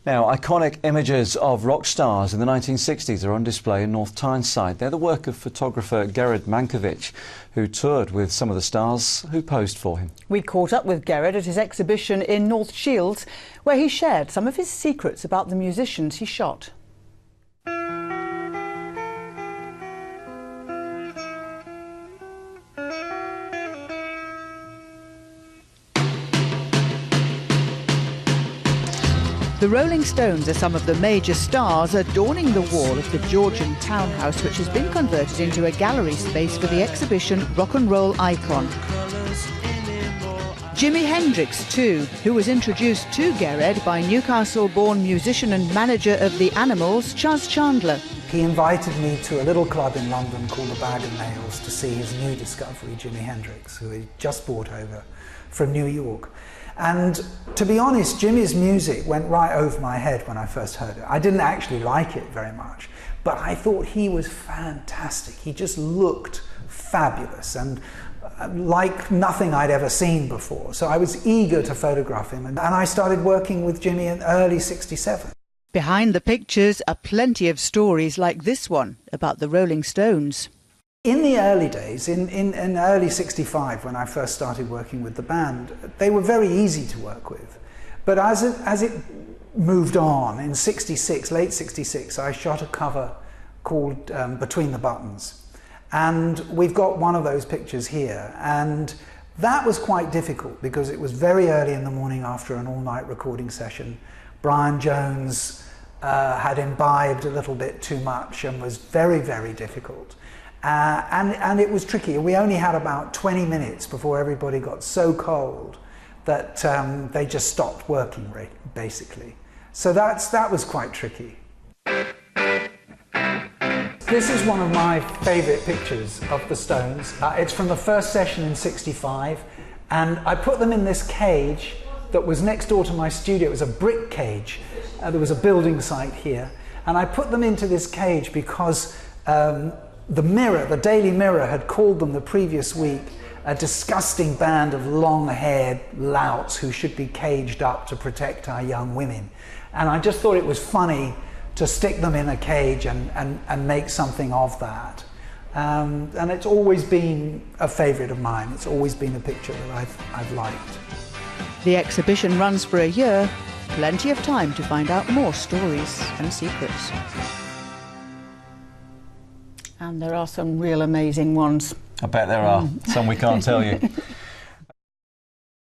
Now, iconic images of rock stars in the 1960s are on display in North Tyneside. They're the work of photographer Gered Mankowitz, who toured with some of the stars who posed for him. We caught up with Gered at his exhibition in North Shields, where he shared some of his secrets about the musicians he shot. The Rolling Stones are some of the major stars adorning the wall of the Georgian townhouse, which has been converted into a gallery space for the exhibition Rock and Roll Icon. Jimi Hendrix too, who was introduced to Gered by Newcastle-born musician and manager of The Animals, Chas Chandler. He invited me to a little club in London called the Bag of Nails to see his new discovery, Jimi Hendrix, who he just brought over from New York. And to be honest, Jimmy's music went right over my head when I first heard it. I didn't actually like it very much, but I thought he was fantastic. He just looked fabulous and like nothing I'd ever seen before. So I was eager to photograph him, and I started working with Jimmy in early '67. Behind the pictures are plenty of stories like this one about the Rolling Stones. In the early days, in early '65, when I first started working with the band, they were very easy to work with. But as it moved on, in '66, late '66, I shot a cover called Between the Buttons. And we've got one of those pictures here. And that was quite difficult because it was very early in the morning after an all-night recording session. Brian Jones had imbibed a little bit too much and was very, very difficult. And it was tricky. We only had about 20 minutes before everybody got so cold that they just stopped working, basically. So that was quite tricky. This is one of my favourite pictures of the Stones. It's from the first session in '65, and I put them in this cage that was next door to my studio. It was a brick cage. There was a building site here, and I put them into this cage because the Mirror, the Daily Mirror, had called them the previous week a disgusting band of long-haired louts who should be caged up to protect our young women. And I just thought it was funny to stick them in a cage and make something of that. And it's always been a favourite of mine. It's always been a picture that I've liked. The exhibition runs for a year. Plenty of time to find out more stories and secrets. And there are some real amazing ones. I bet there are. Some we can't tell you.